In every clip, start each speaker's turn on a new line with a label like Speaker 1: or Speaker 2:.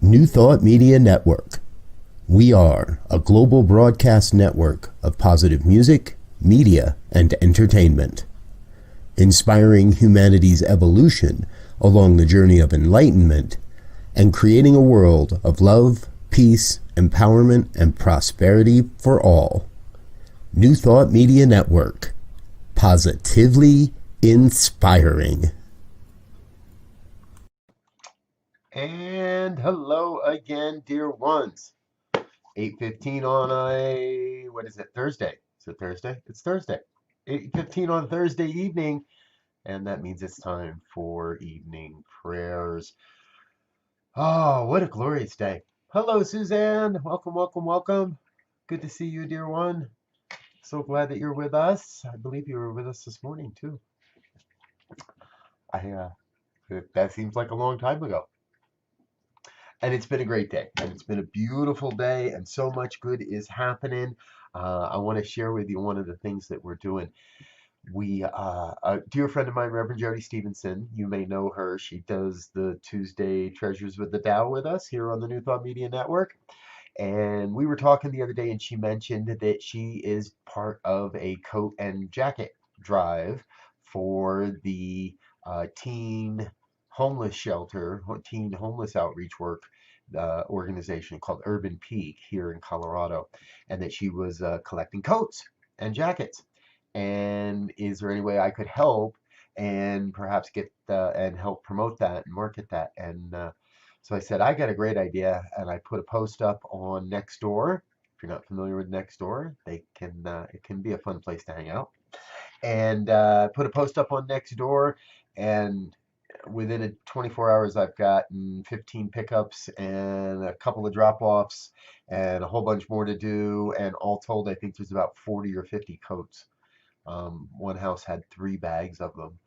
Speaker 1: New Thought Media Network. We are a global broadcast network of positive music, media, and entertainment, inspiring humanity's evolution along the journey of enlightenment and creating a world of love, peace, empowerment, and prosperity for all. New Thought Media Network. Positively inspiring.
Speaker 2: And hello again, dear ones. 8:15 on Thursday? Is it Thursday? It's Thursday. 8:15 on Thursday evening, and that means it's time for evening prayers. Oh, what a glorious day. Hello, Suzanne. Welcome, welcome, welcome. Good to see you, dear one. So glad that you're with us. I believe you were with us this morning, too. That seems like a long time ago. And it's been a great day, and it's been a beautiful day, and so much good is happening. I want to share with you one of the things that we're doing. A dear friend of mine, Reverend Jody Stevenson, you may know her. She does the Tuesday Treasures with the Tao with us here on the New Thought Media Network. And we were talking the other day, and she mentioned that she is part of a coat and jacket drive for the teen homeless shelter, teen homeless outreach work organization called Urban Peak here in Colorado, and that she was collecting coats and jackets. And is there any way I could help and perhaps get and help promote that and market that? And so I said, I got a great idea, and I put a post up on Nextdoor. If you're not familiar with Nextdoor, it can be a fun place to hang out. And put a post up on Nextdoor, and within 24 hours, I've gotten 15 pickups and a couple of drop-offs and a whole bunch more to do. And all told, I think there's about 40 or 50 coats. One house had 3 bags of them.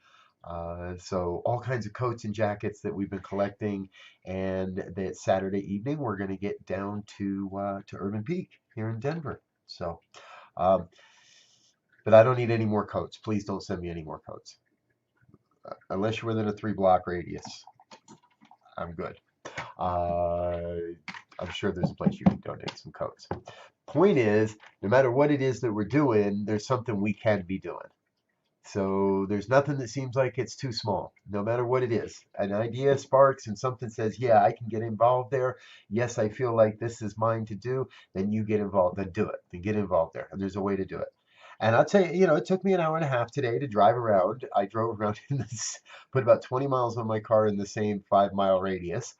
Speaker 2: So all kinds of coats and jackets that we've been collecting, and that Saturday evening we're going to get down to Urban Peak here in Denver. So, but I don't need any more coats. Please don't send me any more coats. Unless you're within a 3-block radius, I'm good. I'm sure there's a place you can donate some coats. Point is, no matter what it is that we're doing, there's something we can be doing. So there's nothing that seems like it's too small, no matter what it is. An idea sparks and something says, yeah, I can get involved there. Yes, I feel like this is mine to do. Then you get involved, then do it, then get involved there. And there's a way to do it. And I'll tell you, it took me an hour and a half today to drive around. I drove around put about 20 miles on my car in the same 5-mile radius.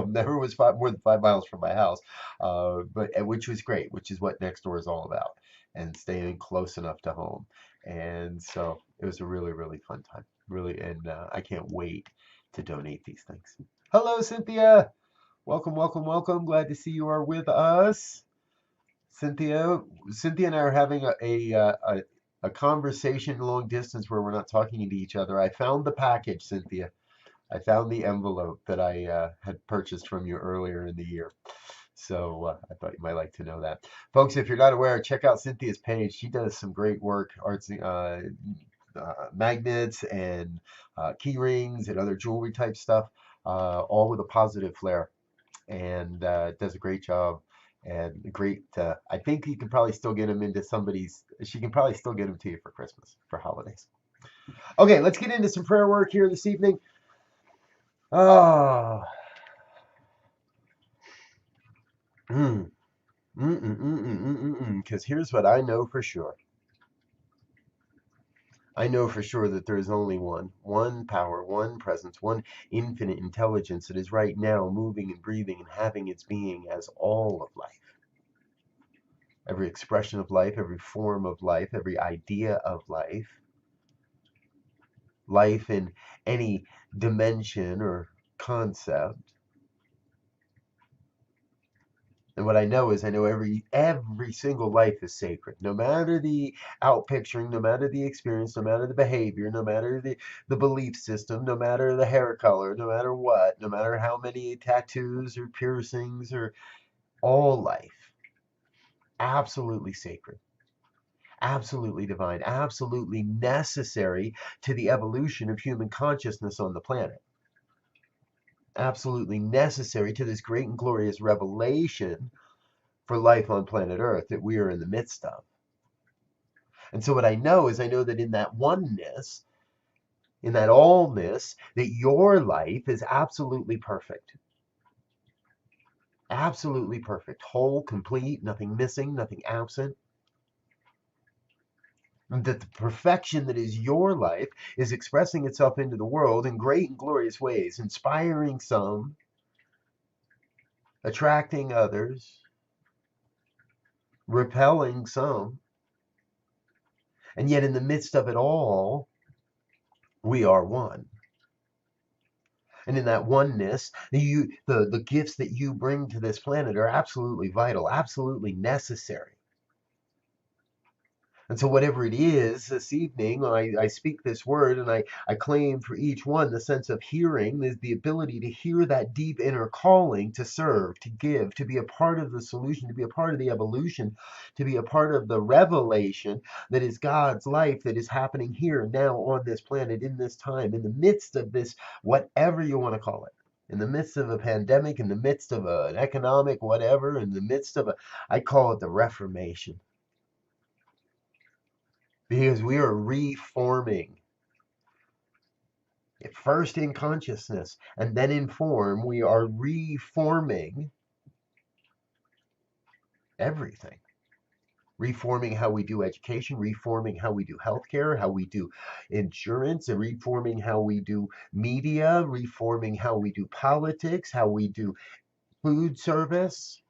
Speaker 2: Never was more than 5 miles from my house, but which was great, which is what Nextdoor is all about, and staying close enough to home. And so it was a really, really fun time, really, and I can't wait to donate these things. Hello, Cynthia. Welcome, welcome, welcome. Glad to see you are with us. Cynthia and I are having a conversation long distance where we're not talking to each other. I found the package, Cynthia. I found the envelope that I had purchased from you earlier in the year. So I thought you might like to know that. Folks, if you're not aware, check out Cynthia's page. She does some great work, magnets and key rings and other jewelry type stuff, all with a positive flair, and does a great job. And great, I think you can probably still get them she can probably still get them to you for Christmas, for holidays. Okay, let's get into some prayer work here this evening. Oh. Because here's what I know for sure. I know for sure that there is only one power, one presence, one infinite intelligence that is right now moving and breathing and having its being as all of life. Every expression of life, every form of life, every idea of life, life in any dimension or concept. And what I know is I know every single life is sacred. No matter the outpicturing, no matter the experience, no matter the behavior, no matter the belief system, no matter the hair color, no matter what, no matter how many tattoos or piercings or all life, absolutely sacred, absolutely divine, absolutely necessary to the evolution of human consciousness on the planet. Absolutely necessary to this great and glorious revelation for life on planet Earth that we are in the midst of. And so what I know is I know that in that oneness, in that allness, that your life is absolutely perfect. Absolutely perfect. Whole, complete, nothing missing, nothing absent. And that the perfection that is your life is expressing itself into the world in great and glorious ways, inspiring some, attracting others, repelling some. And yet in the midst of it all, we are one. And in that oneness, the gifts that you bring to this planet are absolutely vital, absolutely necessary. And so, whatever it is this evening, I speak this word and I claim for each one the sense of hearing, the ability to hear that deep inner calling to serve, to give, to be a part of the solution, to be a part of the evolution, to be a part of the revelation that is God's life that is happening here now on this planet, in this time, in the midst of this, whatever you want to call it. In the midst of a pandemic, in the midst of an economic whatever, in the midst of I call it the Reformation, because we are reforming it first in consciousness and then in form. We are reforming everything, reforming how we do education, reforming how we do healthcare, how we do insurance, and reforming how we do media, reforming how we do politics, how we do food service.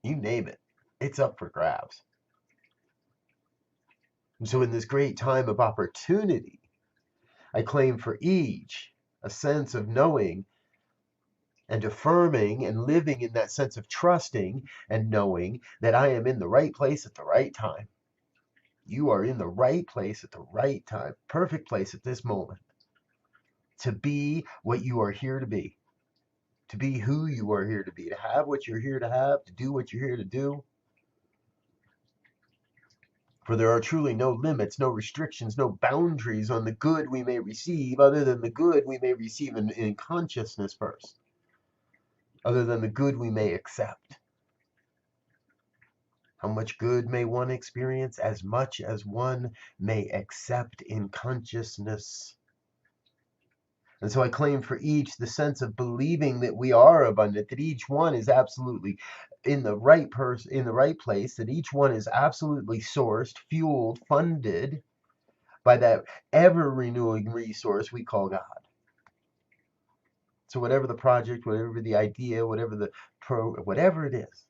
Speaker 2: You name it, it's up for grabs. And so in this great time of opportunity, I claim for each a sense of knowing and affirming and living in that sense of trusting and knowing that I am in the right place at the right time. You are in the right place at the right time, perfect place at this moment to be what you are here to be who you are here to be, to have what you're here to have, to do what you're here to do. For there are truly no limits, no restrictions, no boundaries on the good we may receive, other than the good we may receive in consciousness first, other than the good we may accept. How much good may one experience? As much as one may accept in consciousness. And so I claim for each the sense of believing that we are abundant, that each one is absolutely in the right in the right place, that each one is absolutely sourced, fueled, funded by that ever renewing resource we call God. So whatever the project, whatever the idea, whatever it is,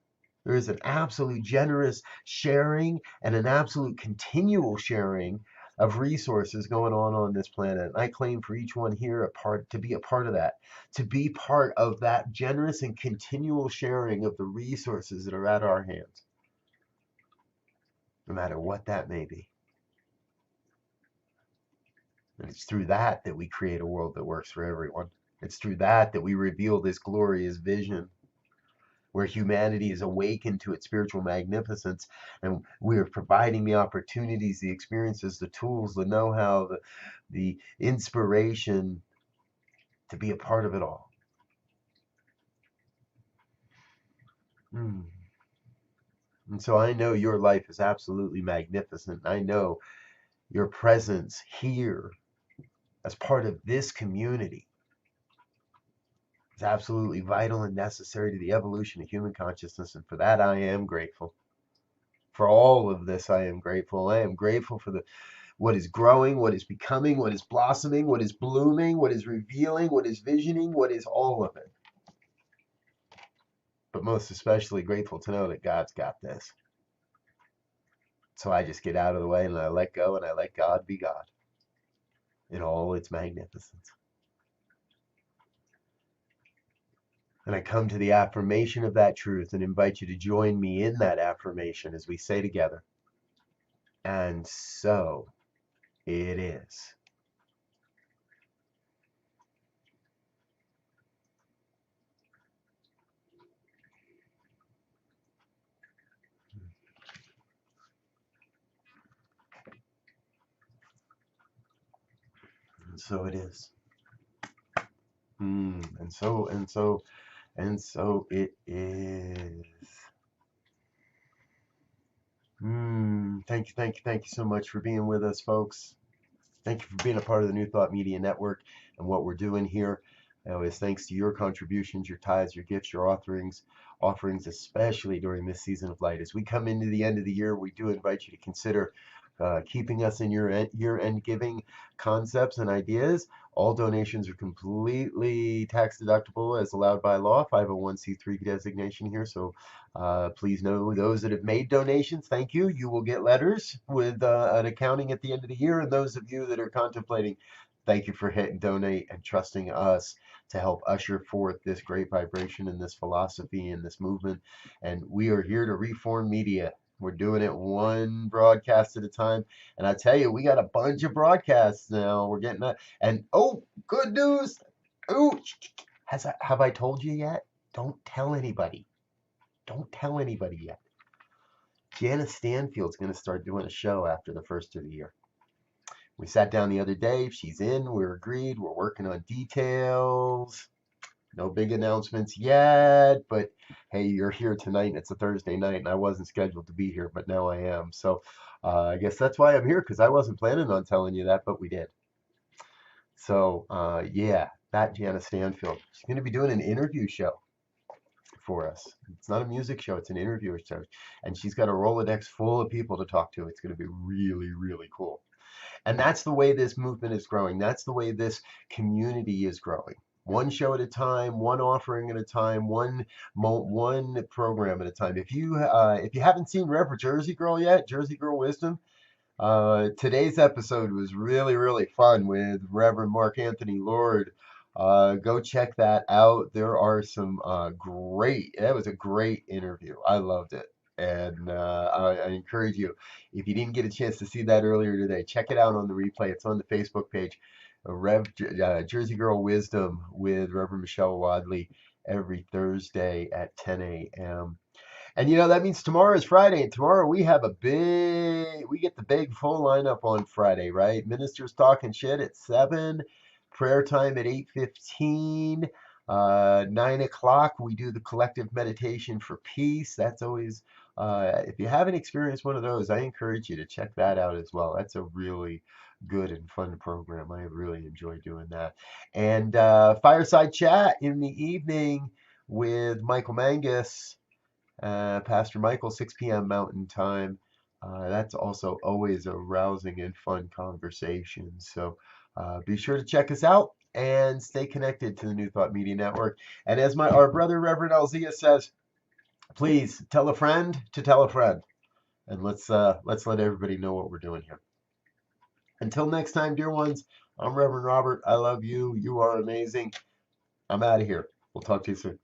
Speaker 2: there is an absolute generous sharing and an absolute continual sharing of resources going on this planet. And I claim for each one here to be a part of that, to be part of that generous and continual sharing of the resources that are at our hands, no matter what that may be. And it's through that that we create a world that works for everyone. It's through that that we reveal this glorious vision where humanity is awakened to its spiritual magnificence, and we are providing the opportunities, the experiences, the tools, the know-how, the inspiration to be a part of it all. And so I know your life is absolutely magnificent. I know your presence here as part of this community is absolutely vital and necessary to the evolution of human consciousness, and for that I am grateful. For all of this, I am grateful. I am grateful for what is growing, what is becoming, what is blossoming, what is blooming, what is revealing, what is visioning, what is all of it. But most especially grateful to know that God's got this. So I just get out of the way and I let go and I let God be God in all its magnificence. And I come to the affirmation of that truth and invite you to join me in that affirmation as we say together, and so it is. And so it is. And so it is. Thank you so much for being with us, folks. Thank you for being a part of the New Thought Media Network and what we're doing here. It's thanks to your contributions, your tithes, your gifts, your offerings, especially during this season of light. As we come into the end of the year, we do invite you to consider keeping us in your year-end giving concepts and ideas. All donations are completely tax deductible as allowed by law, 501c3 designation here. So please know those that have made donations, thank you. You will get letters with an accounting at the end of the year. And those of you that are contemplating, thank you for hitting donate and trusting us to help usher forth this great vibration and this philosophy and this movement. And we are here to reform media. We're doing it one broadcast at a time. And I tell you, we got a bunch of broadcasts now. We're getting that. And oh, good news. Oh, have I told you yet? Don't tell anybody. Don't tell anybody yet. Janice Stanfield's going to start doing a show after the first of the year. We sat down the other day. She's in. We're agreed. We're working on details. No big announcements yet, but hey, you're here tonight and it's a Thursday night and I wasn't scheduled to be here, but now I am. So I guess that's why I'm here, because I wasn't planning on telling you that, but we did. So yeah, that Janice Stanfield. She's going to be doing an interview show for us. It's not a music show, it's an interview show. And she's got a Rolodex full of people to talk to. It's going to be really, really cool. And that's the way this movement is growing. That's the way this community is growing. One show at a time, one offering at a time, one program at a time. If you haven't seen Rev Jersey Girl yet, Jersey Girl Wisdom, today's episode was really, really fun with Reverend Mark Anthony Lord. Go check that out. There are some that was a great interview. I loved it. And I encourage you, if you didn't get a chance to see that earlier today, check it out on the replay. It's on the Facebook page. Jersey Girl Wisdom with Reverend Michelle Wadley every Thursday at 10 a.m. And that means tomorrow is Friday, and tomorrow we get the big full lineup on Friday, right? Ministers talking shit at 7, prayer time at 8:15, 9 o'clock we do the collective meditation for peace. That's always, if you haven't experienced one of those, I encourage you to check that out as well. That's a really good and fun program. I really enjoy doing that. And fireside chat in the evening with Michael Mangus, Pastor Michael, 6 p.m. Mountain Time. That's also always a rousing and fun conversation. So be sure to check us out and stay connected to the New Thought Media Network. And as our brother Reverend Alzia says, please tell a friend to tell a friend. And let's let everybody know what we're doing here. Until next time, dear ones, I'm Reverend Robert. I love you. You are amazing. I'm out of here. We'll talk to you soon.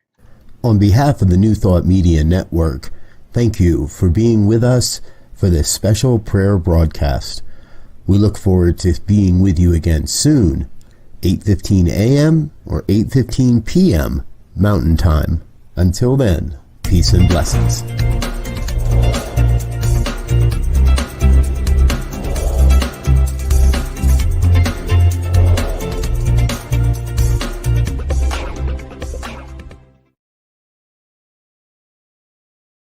Speaker 1: On behalf of the New Thought Media Network, thank you for being with us for this special prayer broadcast. We look forward to being with you again soon, 8:15 a.m. or 8:15 p.m. Mountain Time. Until then, peace and blessings.